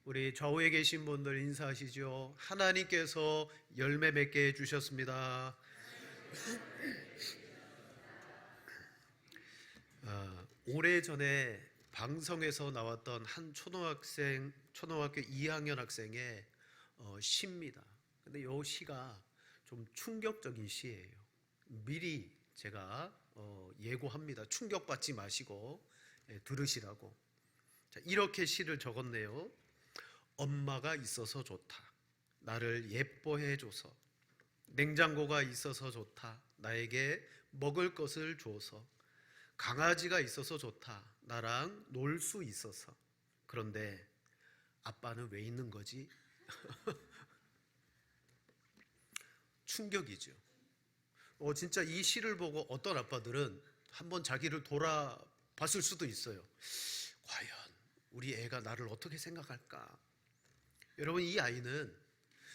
우리 좌우에 계신 분들 인사하시죠. 하나님께서 열매 맺게 해주셨습니다. 오래전에 방송에서 나왔던 한 초등학교 2학년 학생의 시입니다. 근데 이 시가 좀 충격적인 시예요. 미리 제가 예고합니다. 충격받지 마시고 들으시라고. 자, 이렇게 시를 적었네요. 엄마가 있어서 좋다. 나를 예뻐해 줘서. 냉장고가 있어서 좋다. 나에게 먹을 것을 줘서. 강아지가 있어서 좋다. 나랑 놀 수 있어서. 그런데 아빠는 왜 있는 거지? 충격이죠. 진짜 이 시를 보고 어떤 아빠들은 한번 자기를 돌아봤을 수도 있어요. 과연 우리 애가 나를 어떻게 생각할까? 여러분, 이 아이는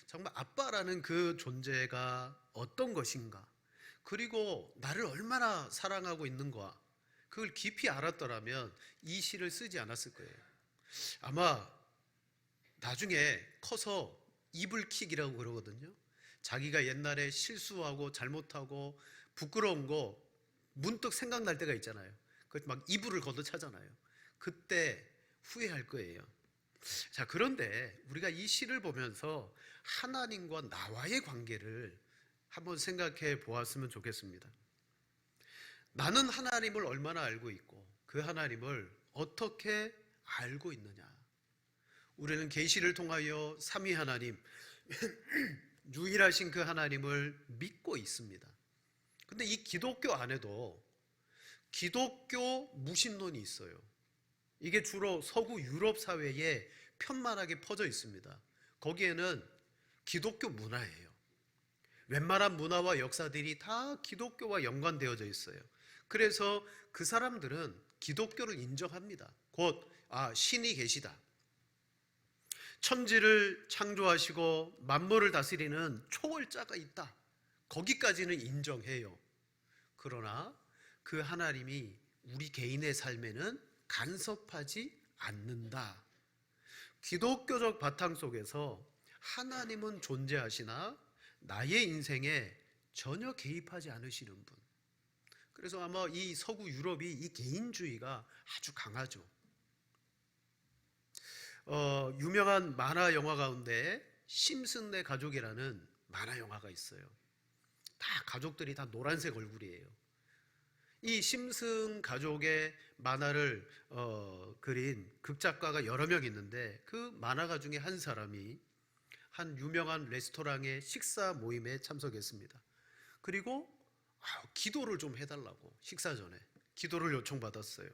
정말 아빠라는 그 존재가 어떤 것인가, 그리고 나를 얼마나 사랑하고 있는가, 그걸 깊이 알았더라면 이 시를 쓰지 않았을 거예요. 아마 나중에 커서 이불킥이라고 그러거든요. 자기가 옛날에 실수하고 잘못하고 부끄러운 거 문득 생각날 때가 있잖아요. 막 이불을 걷어차잖아요. 그때 후회할 거예요. 자, 그런데 우리가 이 시를 보면서 하나님과 나와의 관계를 한번 생각해 보았으면 좋겠습니다. 나는 하나님을 얼마나 알고 있고 그 하나님을 어떻게 알고 있느냐. 우리는 계시를 통하여 삼위 하나님, 유일하신 그 하나님을 믿고 있습니다. 근데 이 기독교 안에도 기독교 무신론이 있어요. 이게 주로 서구 유럽 사회에 편만하게 퍼져 있습니다. 거기에는 기독교 문화예요. 웬만한 문화와 역사들이 다 기독교와 연관되어져 있어요. 그래서 그 사람들은 기독교를 인정합니다. 곧 신이 계시다. 천지를 창조하시고 만물을 다스리는 초월자가 있다. 거기까지는 인정해요. 그러나 그 하나님이 우리 개인의 삶에는 간섭하지 않는다. 기독교적 바탕 속에서 하나님은 존재하시나 나의 인생에 전혀 개입하지 않으시는 분. 그래서 아마 이 서구 유럽이 이 개인주의가 아주 강하죠. 유명한 만화 영화 가운데 심슨네 가족이라는 만화 영화가 있어요. 다 가족들이 다 노란색 얼굴이에요. 이 심슨 가족의 만화를 그린 극작가가 여러 명 있는데 그 만화가 중에 한 사람이 한 유명한 레스토랑의 식사 모임에 참석했습니다. 그리고 기도를 좀 해달라고 식사 전에 기도를 요청받았어요.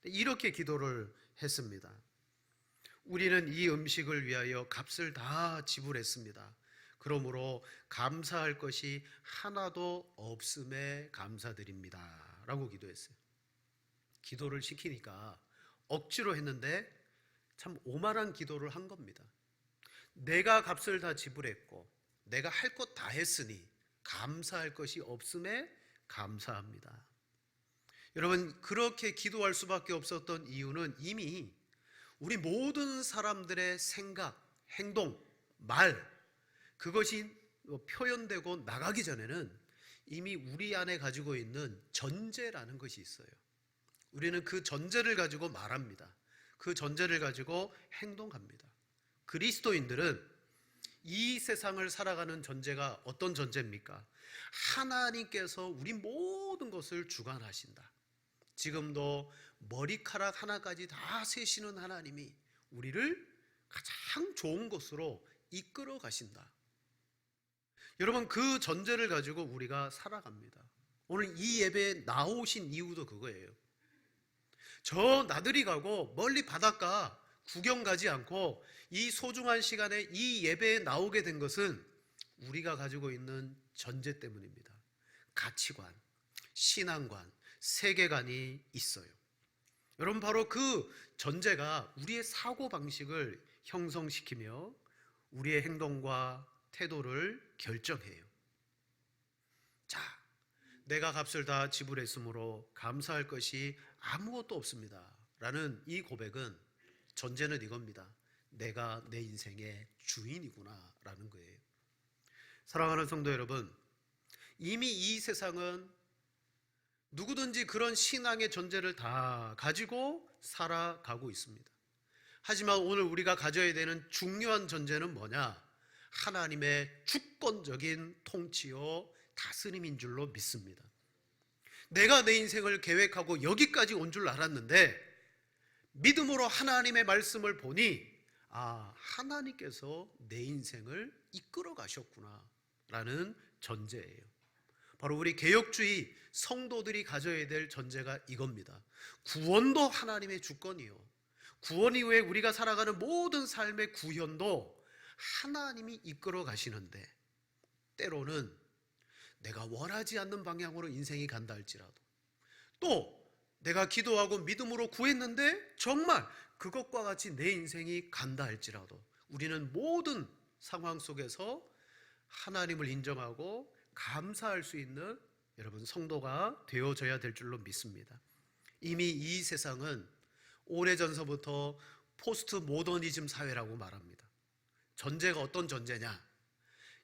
이렇게 기도를 했습니다. 우리는 이 음식을 위하여 값을 다 지불했습니다. 그러므로 감사할 것이 하나도 없음에 감사드립니다. 라고 기도했어요. 기도를 시키니까 억지로 했는데 참 오만한 기도를 한 겁니다. 내가 값을 다 지불했고 내가 할 것 다 했으니 감사할 것이 없음에 감사합니다. 여러분, 그렇게 기도할 수밖에 없었던 이유는 이미 우리 모든 사람들의 생각, 행동, 말, 그것이 표현되고 나가기 전에는 이미 우리 안에 가지고 있는 전제라는 것이 있어요. 우리는 그 전제를 가지고 말합니다. 그 전제를 가지고 행동합니다. 그리스도인들은 이 세상을 살아가는 전제가 어떤 전제입니까? 하나님께서 우리 모든 것을 주관하신다. 지금도 머리카락 하나까지 다 세시는 하나님이 우리를 가장 좋은 곳으로 이끌어 가신다. 여러분, 그 전제를 가지고 우리가 살아갑니다. 오늘 이 예배에 나오신 이유도 그거예요. 저 나들이 가고 멀리 바닷가 구경 가지 않고 이 소중한 시간에 이 예배에 나오게 된 것은 우리가 가지고 있는 전제 때문입니다. 가치관, 신앙관, 세계관이 있어요. 여러분, 바로 그 전제가 우리의 사고방식을 형성시키며 우리의 행동과 태도를 결정해요. 자, 내가 값을 다 지불했으므로 감사할 것이 아무것도 없습니다 라는 이 고백은 전제는 이겁니다. 내가 내 인생의 주인이구나라는 거예요. 사랑하는 성도 여러분, 이미 이 세상은 누구든지 그런 신앙의 전제를 다 가지고 살아가고 있습니다. 하지만 오늘 우리가 가져야 되는 중요한 전제는 뭐냐? 하나님의 주권적인 통치요 다스림인 줄로 믿습니다. 내가 내 인생을 계획하고 여기까지 온 줄 알았는데 믿음으로 하나님의 말씀을 보니 하나님께서 내 인생을 이끌어 가셨구나 라는 전제예요. 바로 우리 개혁주의 성도들이 가져야 될 전제가 이겁니다. 구원도 하나님의 주권이요, 구원 이후에 우리가 살아가는 모든 삶의 구현도 하나님이 이끌어 가시는데, 때로는 내가 원하지 않는 방향으로 인생이 간다 할지라도, 또 내가 기도하고 믿음으로 구했는데 정말 그것과 같이 내 인생이 간다 할지라도 우리는 모든 상황 속에서 하나님을 인정하고 감사할 수 있는 여러분 성도가 되어져야 될 줄로 믿습니다. 이미 이 세상은 오래전서부터 포스트 모더니즘 사회라고 말합니다. 전제가 어떤 전제냐?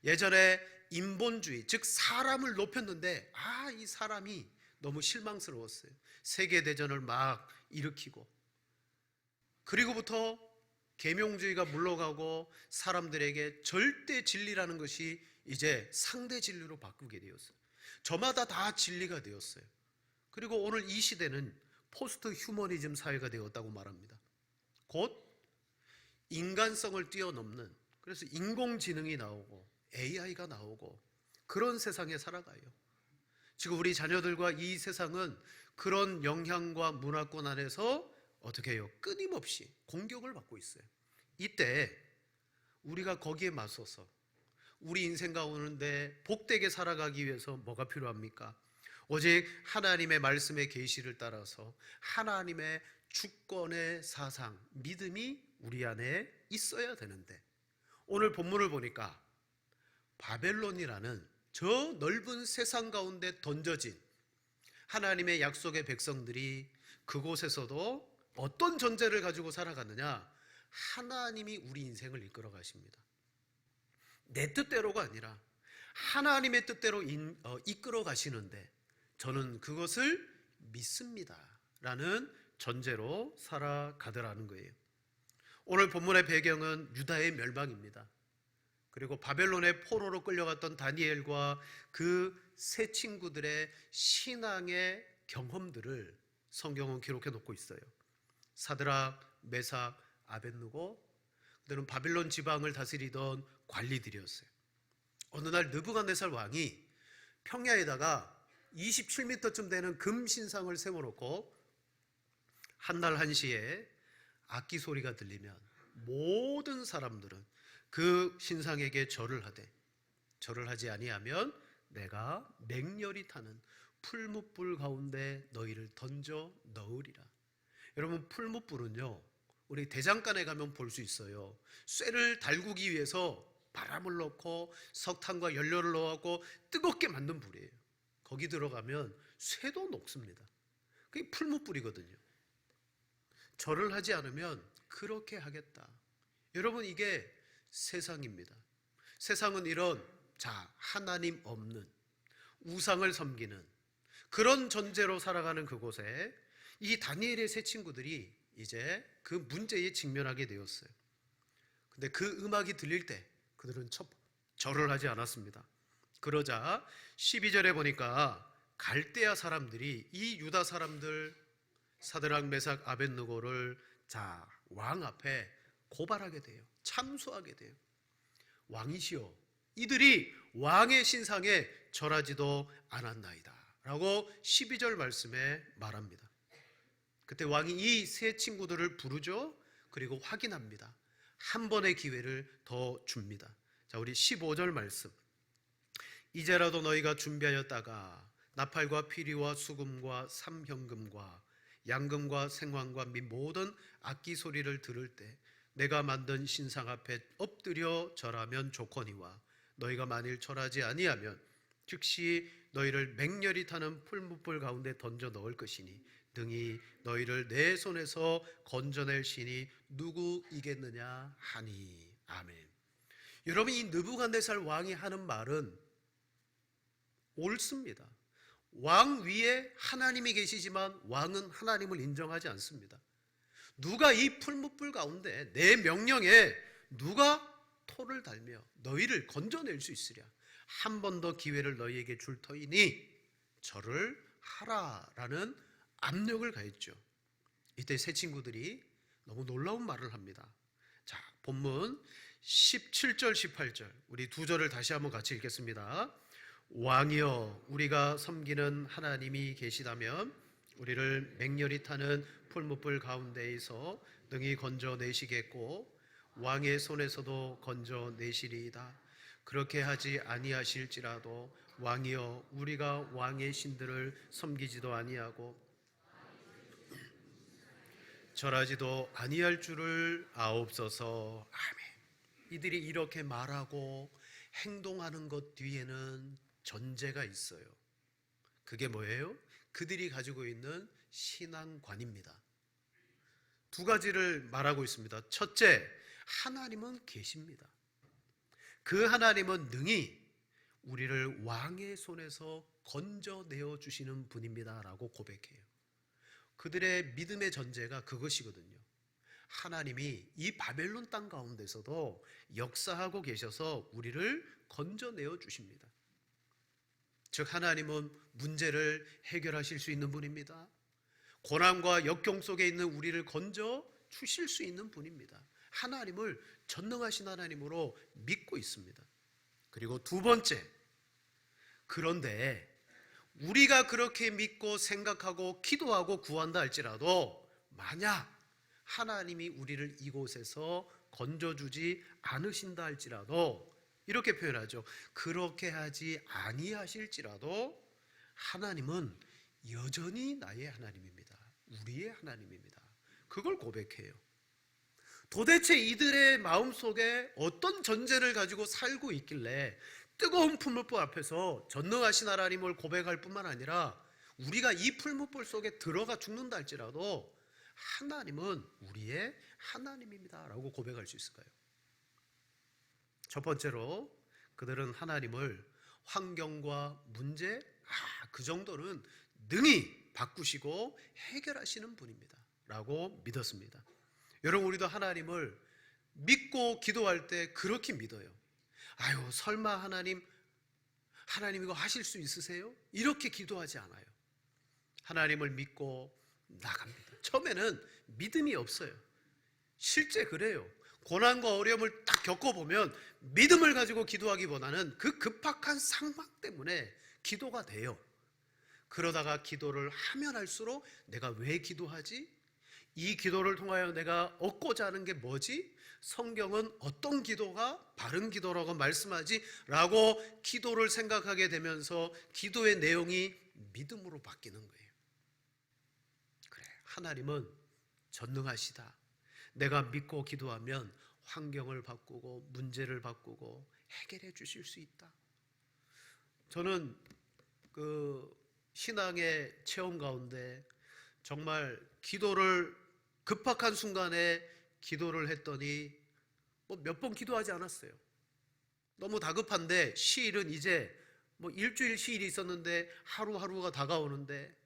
예전에 인본주의, 즉 사람을 높였는데 이 사람이 너무 실망스러웠어요. 세계대전을 막 일으키고, 그리고부터 계명주의가 물러가고 사람들에게 절대 진리라는 것이 이제 상대 진리로 바꾸게 되었어요. 저마다 다 진리가 되었어요. 그리고 오늘 이 시대는 포스트 휴머니즘 사회가 되었다고 말합니다. 곧 인간성을 뛰어넘는, 그래서 인공지능이 나오고 AI가 나오고 그런 세상에 살아가요. 지금 우리 자녀들과 이 세상은 그런 영향과 문화권 안에서 어떻게 해요? 끊임없이 공격을 받고 있어요. 이때 우리가 거기에 맞서서 우리 인생 가운데 복되게 살아가기 위해서 뭐가 필요합니까? 오직 하나님의 말씀의 계시를 따라서 하나님의 주권의 사상, 믿음이 우리 안에 있어야 되는데, 오늘 본문을 보니까 바벨론이라는 저 넓은 세상 가운데 던져진 하나님의 약속의 백성들이 그곳에서도 어떤 전제를 가지고 살아갔느냐? 하나님이 우리 인생을 이끌어 가십니다. 내 뜻대로가 아니라 하나님의 뜻대로 이끌어 가시는데 저는 그것을 믿습니다 라는 전제로 살아가더라는 거예요. 오늘 본문의 배경은 유다의 멸망입니다. 그리고 바벨론의 포로로 끌려갔던 다니엘과 그 세 친구들의 신앙의 경험들을 성경은 기록해 놓고 있어요. 사드락, 메삭, 아벳느고, 그들은 바빌론 지방을 다스리던 관리들이었어요. 어느 날 느부갓네살 왕이 평야에다가 27m쯤 되는 금 신상을 세워놓고 한날 한시에 악기 소리가 들리면 모든 사람들은 그 신상에게 절을 하되, 절을 하지 아니하면 내가 맹렬히 타는 풀무불 가운데 너희를 던져 넣으리라. 여러분, 풀무불은요 우리 대장간에 가면 볼 수 있어요. 쇠를 달구기 위해서 바람을 넣고 석탄과 연료를 넣어갖고 뜨겁게 만든 불이에요. 거기 들어가면 쇠도 녹습니다. 그게 풀무불이거든요. 절을 하지 않으면 그렇게 하겠다. 여러분, 이게 세상입니다. 세상은 이런 하나님 없는 우상을 섬기는 그런 전제로 살아가는 그곳에 이 다니엘의 세 친구들이 이제 그 문제에 직면하게 되었어요. 근데 그 음악이 들릴 때 그들은 절을 하지 않았습니다. 그러자 12절에 보니까 갈대아 사람들이 이 유다 사람들 사드락, 메삭, 아벳느고를 왕 앞에 고발하게 돼요. 참소하게 돼요. 왕이시여, 이들이 왕의 신상에 절하지도 않았나이다 라고 12절 말씀에 말합니다. 그때 왕이 이 세 친구들을 부르죠. 그리고 확인합니다. 한 번의 기회를 더 줍니다. 우리 15절 말씀. 이제라도 너희가 준비하였다가 나팔과 피리와 수금과 삼현금과 양금과 생황과 및 모든 악기 소리를 들을 때 내가 만든 신상 앞에 엎드려 절하면 좋거니와, 너희가 만일 절하지 아니하면 즉시 너희를 맹렬히 타는 풀무불 가운데 던져 넣을 것이니 등이 너희를 내 손에서 건져낼 신이 누구이겠느냐 하니. 아멘. 여러분, 이 느부갓네살 왕이 하는 말은 옳습니다. 왕 위에 하나님이 계시지만 왕은 하나님을 인정하지 않습니다. 누가 이 풀무불 가운데 내 명령에 누가 토를 달며 너희를 건져낼 수 있으랴. 한 번 더 기회를 너희에게 줄 터이니 절을 하라라는 압력을 가했죠. 이때 세 친구들이 너무 놀라운 말을 합니다. 자, 본문 17절 18절 우리 두 절을 다시 한번 같이 읽겠습니다. 왕이여, 우리가 섬기는 하나님이 계시다면 우리를 맹렬히 타는 풀무불 가운데에서 능히 건져내시겠고 왕의 손에서도 건져내시리이다. 그렇게 하지 아니하실지라도 왕이여, 우리가 왕의 신들을 섬기지도 아니하고 절하지도 아니할 줄을 아옵소서. 아멘. 이들이 이렇게 말하고 행동하는 것 뒤에는 전제가 있어요. 그게 뭐예요? 그들이 가지고 있는 신앙관입니다. 두 가지를 말하고 있습니다. 첫째, 하나님은 계십니다. 그 하나님은 능히 우리를 왕의 손에서 건져내어 주시는 분입니다 라고 고백해요. 그들의 믿음의 전제가 그것이거든요. 하나님이 이 바벨론 땅 가운데서도 역사하고 계셔서 우리를 건져내어 주십니다. 즉, 하나님은 문제를 해결하실 수 있는 분입니다. 고난과 역경 속에 있는 우리를 건져 주실 수 있는 분입니다. 하나님을 전능하신 하나님으로 믿고 있습니다. 그리고 두 번째, 그런데 우리가 그렇게 믿고 생각하고 기도하고 구한다 할지라도 만약 하나님이 우리를 이곳에서 건져주지 않으신다 할지라도 이렇게 표현하죠. 그렇게 하지 아니하실지라도 하나님은 여전히 나의 하나님입니다. 우리의 하나님입니다. 그걸 고백해요. 도대체 이들의 마음속에 어떤 전제를 가지고 살고 있길래 뜨거운 풀무불 앞에서 전능하신 하나님을 고백할 뿐만 아니라 우리가 이 풀무불 속에 들어가 죽는다 할지라도 하나님은 우리의 하나님입니다 라고 고백할 수 있을까요? 첫 번째로 그들은 하나님을 환경과 문제, 그 정도는 능히 바꾸시고 해결하시는 분입니다 라고 믿었습니다. 여러분, 우리도 하나님을 믿고 기도할 때 그렇게 믿어요. 아유, 설마 하나님 이거 하실 수 있으세요? 이렇게 기도하지 않아요. 하나님을 믿고 나갑니다. 처음에는 믿음이 없어요. 실제 그래요. 고난과 어려움을 딱 겪어보면 믿음을 가지고 기도하기보다는 그 급박한 상황 때문에 기도가 돼요. 그러다가 기도를 하면 할수록 내가 왜 기도하지? 이 기도를 통하여 내가 얻고자 하는 게 뭐지? 성경은 어떤 기도가 바른 기도라고 말씀하지? 라고 기도를 생각하게 되면서 기도의 내용이 믿음으로 바뀌는 거예요. 그래, 하나님은 전능하시다. 내가 믿고 기도하면 환경을 바꾸고 문제를 바꾸고 해결해 주실 수 있다. 저는 그 신앙의 체험 가운데 정말 기도를 급박한 순간에 기도를 했더니 몇 번 기도하지 않았어요. 너무 다급한데 시일은 이제 일주일 시일이 있었는데 하루하루가 다가오는데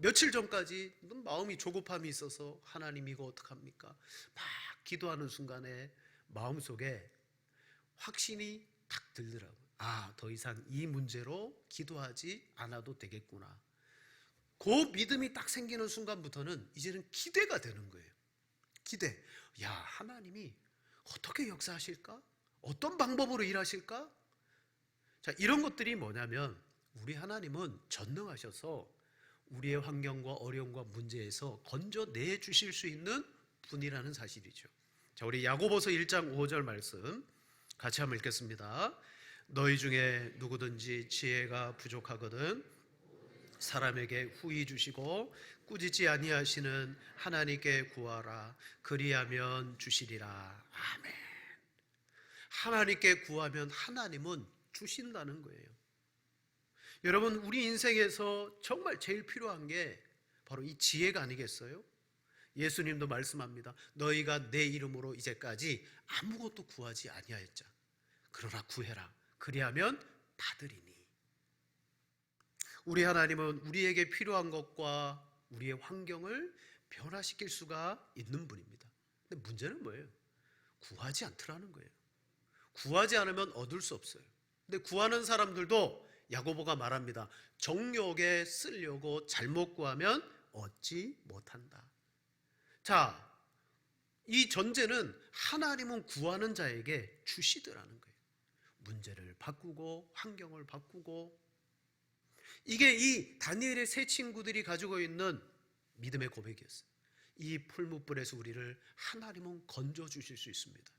며칠 전까지 마음이 조급함이 있어서 하나님 이거 어떡합니까? 막 기도하는 순간에 마음속에 확신이 탁 들더라고요. 더 이상 이 문제로 기도하지 않아도 되겠구나. 그 믿음이 딱 생기는 순간부터는 이제는 기대가 되는 거예요. 기대. 야, 하나님이 어떻게 역사하실까? 어떤 방법으로 일하실까? 자, 이런 것들이 뭐냐면 우리 하나님은 전능하셔서 우리의 환경과 어려움과 문제에서 건져내 주실 수 있는 분이라는 사실이죠. 자, 우리 야고보서 1장 5절 말씀 같이 한번 읽겠습니다. 너희 중에 누구든지 지혜가 부족하거든 사람에게 후히 주시고 꾸짖지 아니하시는 하나님께 구하라. 그리하면 주시리라. 아멘. 하나님께 구하면 하나님은 주신다는 거예요. 여러분, 우리 인생에서 정말 제일 필요한 게 바로 이 지혜가 아니겠어요? 예수님도 말씀합니다. 너희가 내 이름으로 이제까지 아무것도 구하지 아니하였자 그러나 구해라. 그리하면 받으리니. 우리 하나님은 우리에게 필요한 것과 우리의 환경을 변화시킬 수가 있는 분입니다. 근데 문제는 뭐예요? 구하지 않더라는 거예요. 구하지 않으면 얻을 수 없어요. 근데 구하는 사람들도 야고보가 말합니다. 정욕에 쓰려고 잘못 구하면 얻지 못한다. 자, 이 전제는 하나님은 구하는 자에게 주시더라는 거예요. 문제를 바꾸고 환경을 바꾸고. 이게 이 다니엘의 세 친구들이 가지고 있는 믿음의 고백이었어요. 이 풀무불에서 우리를 하나님은 건져주실 수 있습니다.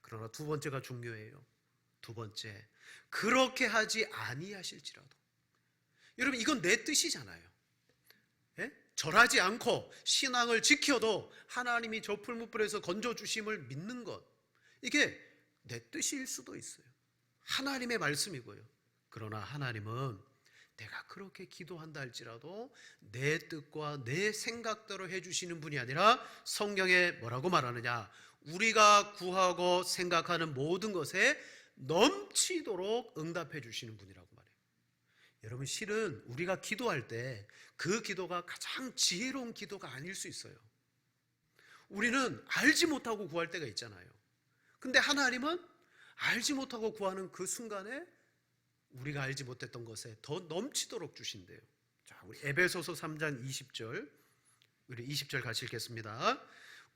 그러나 두 번째가 중요해요. 두 번째, 그렇게 하지 아니하실지라도. 여러분, 이건 내 뜻이잖아요. 예? 절하지 않고 신앙을 지켜도 하나님이 저 풀무불에서 건져주심을 믿는 것, 이게 내 뜻일 수도 있어요. 하나님의 말씀이고요. 그러나 하나님은 내가 그렇게 기도한다 할지라도 내 뜻과 내 생각대로 해주시는 분이 아니라 성경에 뭐라고 말하느냐, 우리가 구하고 생각하는 모든 것에 넘치도록 응답해 주시는 분이라고 말해요. 여러분, 실은 우리가 기도할 때 그 기도가 가장 지혜로운 기도가 아닐 수 있어요. 우리는 알지 못하고 구할 때가 있잖아요. 근데 하나님은 알지 못하고 구하는 그 순간에 우리가 알지 못했던 것에 더 넘치도록 주신대요. 자, 우리 에베소서 3장 20절, 우리 20절 같이 읽겠습니다.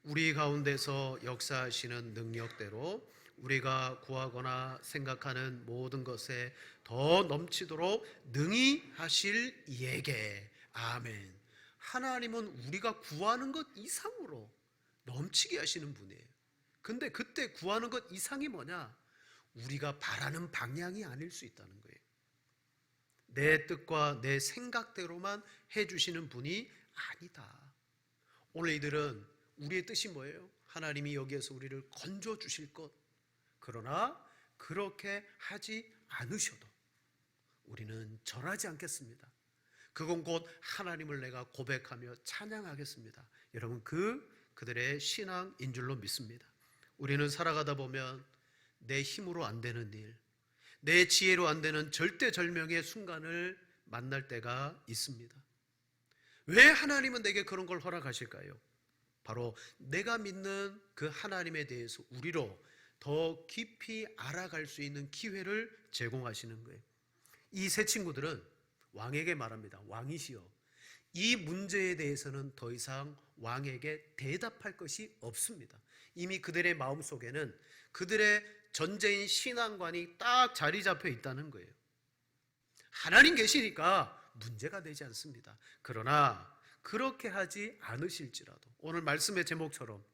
우리 가운데서 역사하시는 능력대로 우리가 구하거나 생각하는 모든 것에 더 넘치도록 능히 하실 이에게. 아멘. 하나님은 우리가 구하는 것 이상으로 넘치게 하시는 분이에요. 근데 그때 구하는 것 이상이 뭐냐? 우리가 바라는 방향이 아닐 수 있다는 거예요. 내 뜻과 내 생각대로만 해주시는 분이 아니다. 오늘 이들은 우리의 뜻이 뭐예요? 하나님이 여기에서 우리를 건져주실 것. 그러나 그렇게 하지 않으셔도 우리는 절하지 않겠습니다. 그건 곧 하나님을 내가 고백하며 찬양하겠습니다. 여러분, 그들의 신앙인 줄로 믿습니다. 우리는 살아가다 보면 내 힘으로 안 되는 일, 내 지혜로 안 되는 절대절명의 순간을 만날 때가 있습니다. 왜 하나님은 내게 그런 걸 허락하실까요? 바로 내가 믿는 그 하나님에 대해서 우리로 더 깊이 알아갈 수 있는 기회를 제공하시는 거예요. 이 세 친구들은 왕에게 말합니다. 왕이시여, 이 문제에 대해서는 더 이상 왕에게 대답할 것이 없습니다. 이미 그들의 마음속에는 그들의 전제인 신앙관이 딱 자리 잡혀 있다는 거예요. 하나님 계시니까 문제가 되지 않습니다. 그러나 그렇게 하지 않으실지라도, 오늘 말씀의 제목처럼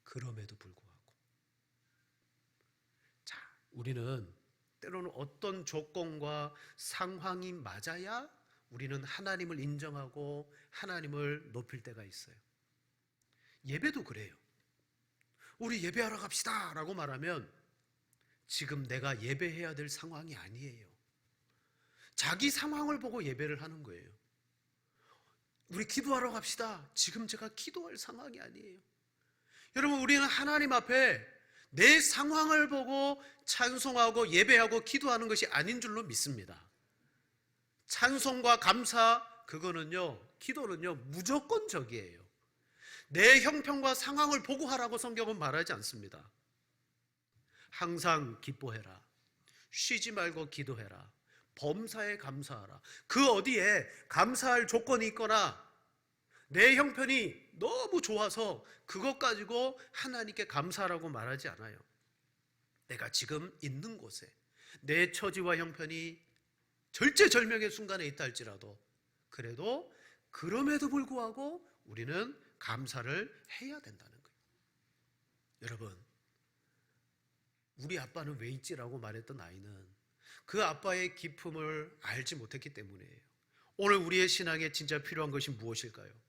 그럼에도 불구하고, 자, 우리는 때로는 어떤 조건과 상황이 맞아야 우리는 하나님을 인정하고 하나님을 높일 때가 있어요. 예배도 그래요. 우리 예배하러 갑시다 라고 말하면 지금 내가 예배해야 될 상황이 아니에요. 자기 상황을 보고 예배를 하는 거예요. 우리 기도하러 갑시다. 지금 제가 기도할 상황이 아니에요. 여러분, 우리는 하나님 앞에 내 상황을 보고 찬송하고 예배하고 기도하는 것이 아닌 줄로 믿습니다. 찬송과 감사, 그거는요, 기도는요, 무조건적이에요. 내 형편과 상황을 보고 하라고 성경은 말하지 않습니다. 항상 기뻐해라. 쉬지 말고 기도해라. 범사에 감사하라. 그 어디에 감사할 조건이 있거나 내 형편이 너무 좋아서 그것 가지고 하나님께 감사하라고 말하지 않아요. 내가 지금 있는 곳에 내 처지와 형편이 절제절명의 순간에 있다 할지라도 그래도 그럼에도 불구하고 우리는 감사를 해야 된다는 거예요. 여러분, 우리 아빠는 왜 있지라고 말했던 아이는 그 아빠의 기품을 알지 못했기 때문이에요. 오늘 우리의 신앙에 진짜 필요한 것이 무엇일까요?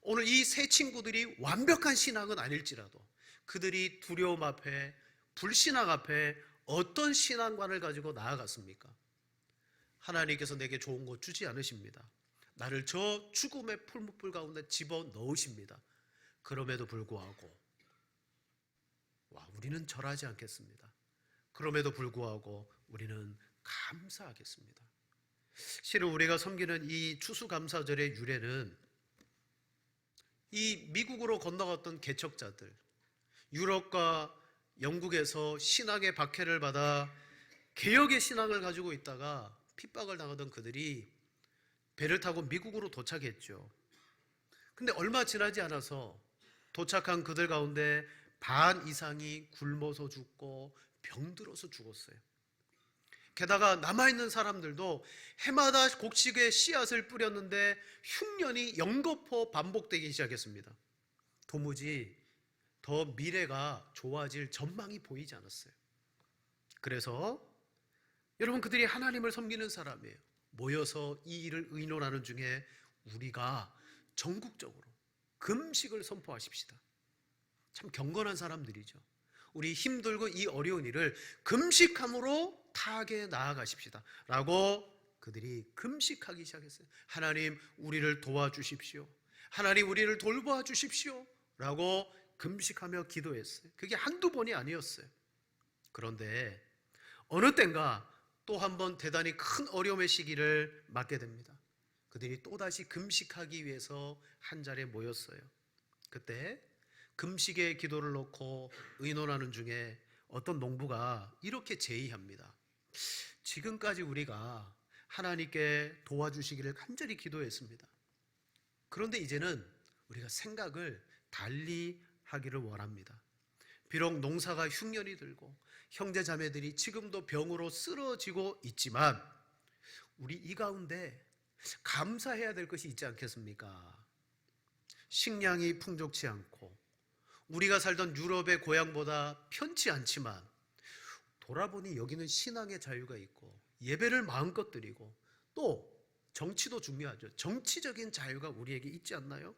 오늘 이 세 친구들이 완벽한 신앙은 아닐지라도 그들이 두려움 앞에, 불신앙 앞에 어떤 신앙관을 가지고 나아갔습니까? 하나님께서 내게 좋은 거 주지 않으십니다. 나를 저 죽음의 풀무불 가운데 집어넣으십니다. 그럼에도 불구하고 우리는 절하지 않겠습니다. 그럼에도 불구하고 우리는 감사하겠습니다. 실은 우리가 섬기는 이 추수감사절의 유래는 이 미국으로 건너갔던 개척자들, 유럽과 영국에서 신학의 박해를 받아 개혁의 신앙을 가지고 있다가 핍박을 당하던 그들이 배를 타고 미국으로 도착했죠. 근데 얼마 지나지 않아서 도착한 그들 가운데 반 이상이 굶어서 죽고 병들어서 죽었어요. 게다가 남아있는 사람들도 해마다 곡식에 씨앗을 뿌렸는데 흉년이 연거푸 반복되기 시작했습니다. 도무지 더 미래가 좋아질 전망이 보이지 않았어요. 그래서 여러분, 그들이 하나님을 섬기는 사람이에요. 모여서 이 일을 의논하는 중에 우리가 전국적으로 금식을 선포하십시다. 참 경건한 사람들이죠. 우리 힘들고 이 어려운 일을 금식함으로 타게 나아가십시다 라고 그들이 금식하기 시작했어요. 하나님, 우리를 도와주십시오. 하나님, 우리를 돌보아 주십시오 라고 금식하며 기도했어요. 그게 한두 번이 아니었어요. 그런데 어느 땐가 또 한 번 대단히 큰 어려움의 시기를 맞게 됩니다. 그들이 또다시 금식하기 위해서 한 자리에 모였어요. 그때 금식의 기도를 놓고 의논하는 중에 어떤 농부가 이렇게 제의합니다. 지금까지 우리가 하나님께 도와주시기를 간절히 기도했습니다. 그런데 이제는 우리가 생각을 달리 하기를 원합니다. 비록 농사가 흉년이 들고 형제 자매들이 지금도 병으로 쓰러지고 있지만 우리 이 가운데 감사해야 될 것이 있지 않겠습니까? 식량이 풍족치 않고 우리가 살던 유럽의 고향보다 편치 않지만 돌아보니 여기는 신앙의 자유가 있고 예배를 마음껏 드리고 또 정치도 중요하죠. 정치적인 자유가 우리에게 있지 않나요?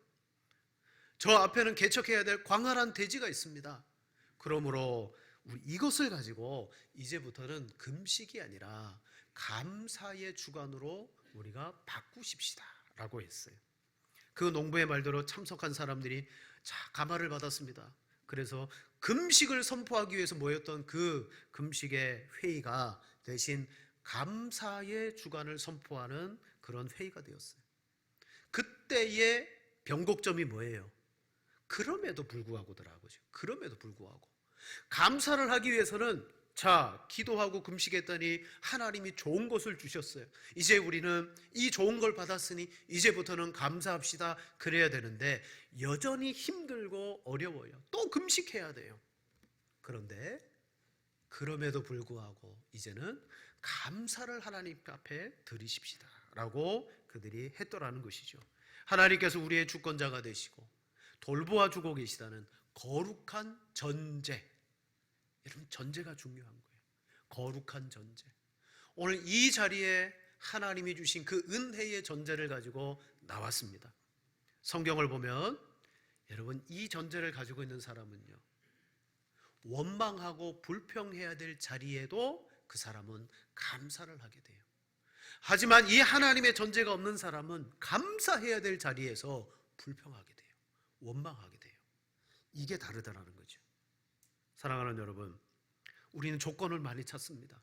저 앞에는 개척해야 될 광활한 대지가 있습니다. 그러므로 우리 이것을 가지고 이제부터는 금식이 아니라 감사의 주간으로 우리가 바꾸십시다 라고 했어요. 그 농부의 말대로 참석한 사람들이 감화를 받았습니다. 그래서 금식을 선포하기 위해서 모였던 그 금식의 회의가 대신 감사의 주간을 선포하는 그런 회의가 되었어요. 그때의 변곡점이 뭐예요? 그럼에도 불구하고더라고요. 그럼에도 불구하고 감사를 하기 위해서는 기도하고 금식했더니 하나님이 좋은 것을 주셨어요. 이제 우리는 이 좋은 걸 받았으니 이제부터는 감사합시다. 그래야 되는데 여전히 힘들고 어려워요. 또 금식해야 돼요. 그런데 그럼에도 불구하고 이제는 감사를 하나님 앞에 드리십시다 라고 그들이 했더라는 것이죠. 하나님께서 우리의 주권자가 되시고 돌보아 주고 계시다는 거룩한 전제. 여러분, 전제가 중요한 거예요. 거룩한 전제. 오늘 이 자리에 하나님이 주신 그 은혜의 전제를 가지고 나왔습니다. 성경을 보면 여러분, 이 전제를 가지고 있는 사람은요, 원망하고 불평해야 될 자리에도 그 사람은 감사를 하게 돼요. 하지만 이 하나님의 전제가 없는 사람은 감사해야 될 자리에서 불평하게 돼요. 원망하게 돼요. 이게 다르다라는 거죠. 사랑하는 여러분, 우리는 조건을 많이 찾습니다.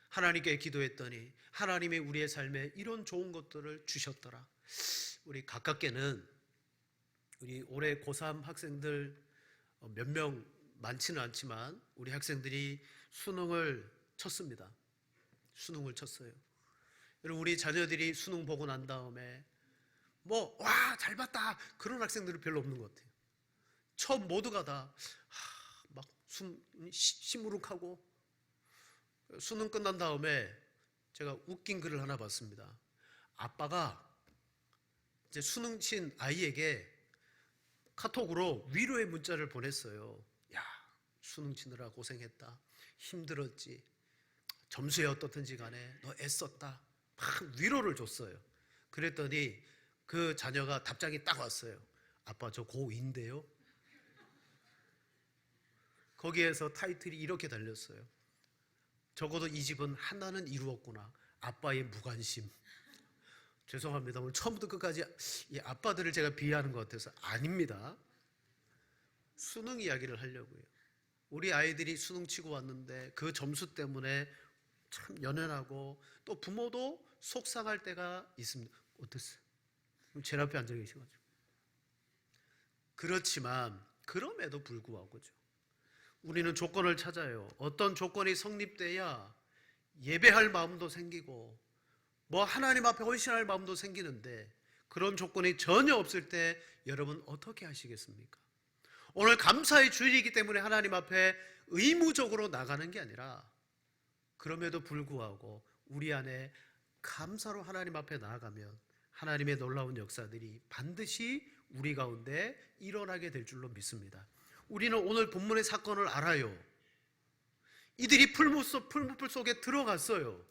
하나님께 기도했더니 하나님이 우리의 삶에 이런 좋은 것들을 주셨더라. 우리 가깝게는 우리 올해 고3 학생들 몇 명 많지는 않지만 우리 학생들이 수능을 쳤습니다. 수능을 쳤어요. 여러분, 우리 자녀들이 수능 보고 난 다음에 잘 봤다 그런 학생들은 별로 없는 것 같아요. 처음 모두가 다 막 시무룩하고, 수능 끝난 다음에 제가 웃긴 글을 하나 봤습니다. 아빠가 이제 수능 친 아이에게 카톡으로 위로의 문자를 보냈어요. 야, 수능 치느라 고생했다. 힘들었지. 점수에 어떻든지 간에 너 애썼다. 막 위로를 줬어요. 그랬더니 그 자녀가 답장이 딱 왔어요. 아빠, 저 고2인데요. 거기에서 타이틀이 이렇게 달렸어요. 적어도 이 집은 하나는 이루었구나. 아빠의 무관심. 죄송합니다. 오늘 처음부터 끝까지 이 아빠들을 제가 비하하는 것 같아서 아닙니다. 수능 이야기를 하려고요. 우리 아이들이 수능 치고 왔는데 그 점수 때문에 참 연연하고 또 부모도 속상할 때가 있습니다. 어땠어요? 제 앞에 앉아 계셔가지고. 그렇지만 그럼에도 불구하고죠. 우리는 조건을 찾아요. 어떤 조건이 성립돼야 예배할 마음도 생기고 뭐 하나님 앞에 헌신할 마음도 생기는데 그런 조건이 전혀 없을 때 여러분 어떻게 하시겠습니까? 오늘 감사의 주일이기 때문에 하나님 앞에 의무적으로 나가는 게 아니라 그럼에도 불구하고 우리 안에 감사로 하나님 앞에 나아가면 하나님의 놀라운 역사들이 반드시 우리 가운데 일어나게 될 줄로 믿습니다. 우리는 오늘 본문의 사건을 알아요. 이들이 풀무불 속에 들어갔어요.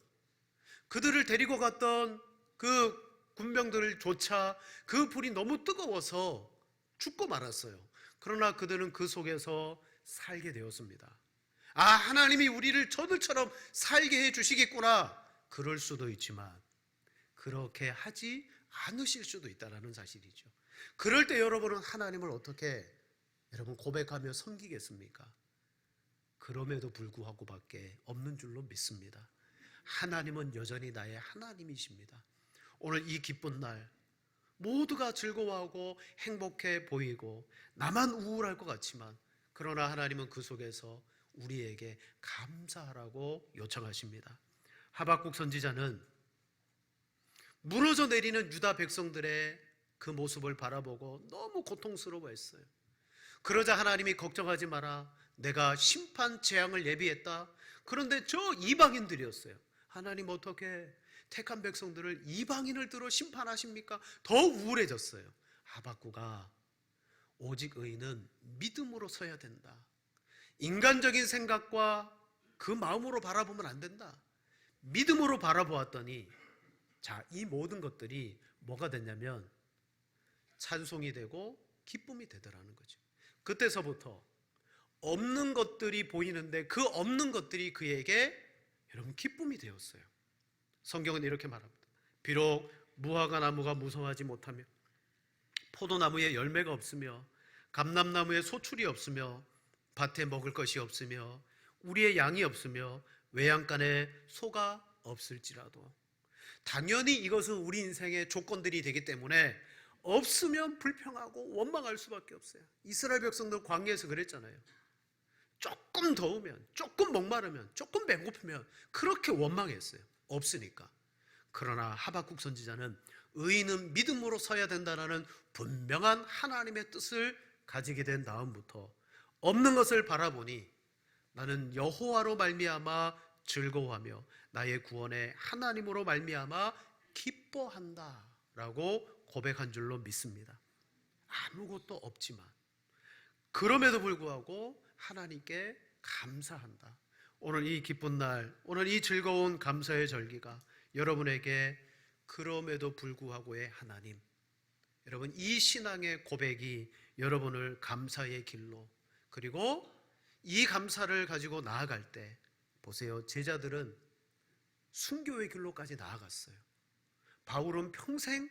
그들을 데리고 갔던 그 군병들을 조차 그 불이 너무 뜨거워서 죽고 말았어요. 그러나 그들은 그 속에서 살게 되었습니다. 아, 하나님이 우리를 저들처럼 살게 해주시겠구나. 그럴 수도 있지만 그렇게 하지 않으실 수도 있다는 사실이죠. 그럴 때 여러분은 하나님을 어떻게 여러분 고백하며 섬기겠습니까? 그럼에도 불구하고 밖에 없는 줄로 믿습니다. 하나님은 여전히 나의 하나님이십니다. 오늘 이 기쁜 날 모두가 즐거워하고 행복해 보이고 나만 우울할 것 같지만 그러나 하나님은 그 속에서 우리에게 감사하라고 요청하십니다. 하박국 선지자는 무너져 내리는 유다 백성들의 그 모습을 바라보고 너무 고통스러워했어요. 그러자 하나님이 걱정하지 마라. 내가 심판 재앙을 예비했다. 그런데 저 이방인들이었어요. 하나님 어떻게 택한 백성들을 이방인을 들어 심판하십니까? 더 우울해졌어요. 하박국아, 오직 의인은 믿음으로 서야 된다. 인간적인 생각과 그 마음으로 바라보면 안 된다. 믿음으로 바라보았더니 자, 이 모든 것들이 뭐가 됐냐면 찬송이 되고 기쁨이 되더라는 거죠. 그때서부터 없는 것들이 보이는데 그 없는 것들이 그에게 여러분 기쁨이 되었어요. 성경은 이렇게 말합니다. 비록 무화과 나무가 무성하지 못하며 포도나무에 열매가 없으며 감람나무에 소출이 없으며 밭에 먹을 것이 없으며 우리의 양이 없으며 외양간에 소가 없을지라도 당연히 이것은 우리 인생의 조건들이 되기 때문에 없으면 불평하고 원망할 수밖에 없어요. 이스라엘 백성들 광야에서 그랬잖아요. 조금 더우면, 조금 목마르면, 조금 배고프면 그렇게 원망했어요. 없으니까. 그러나 하박국 선지자는 의인은 믿음으로 서야 된다는 분명한 하나님의 뜻을 가지게 된 다음부터 없는 것을 바라보니 나는 여호와로 말미암아 즐거워하며 나의 구원의 하나님으로 말미암아 기뻐한다라고 고백한 줄로 믿습니다. 아무것도 없지만 그럼에도 불구하고 하나님께 감사한다. 오늘 이 기쁜 날, 오늘 이 즐거운 감사의 절기가 여러분에게 그럼에도 불구하고의 하나님, 여러분 이 신앙의 고백이 여러분을 감사의 길로 그리고 이 감사를 가지고 나아갈 때 보세요. 제자들은 순교의 길로까지 나아갔어요. 바울은 평생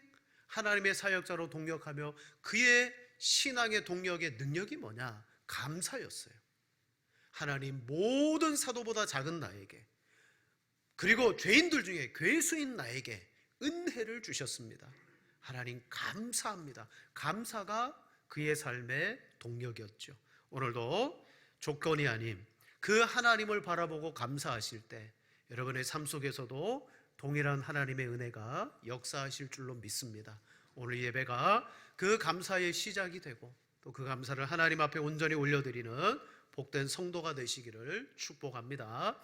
하나님의 사역자로 동력하며 그의 신앙의 동력의 능력이 뭐냐? 감사였어요. 하나님 모든 사도보다 작은 나에게 그리고 죄인들 중에 괴수인 나에게 은혜를 주셨습니다. 하나님 감사합니다. 감사가 그의 삶의 동력이었죠. 오늘도 조건이 아닌 그 하나님을 바라보고 감사하실 때 여러분의 삶 속에서도 동일한 하나님의 은혜가 역사하실 줄로 믿습니다. 오늘 예배가 그 감사의 시작이 되고 또 그 감사를 하나님 앞에 온전히 올려드리는 복된 성도가 되시기를 축복합니다.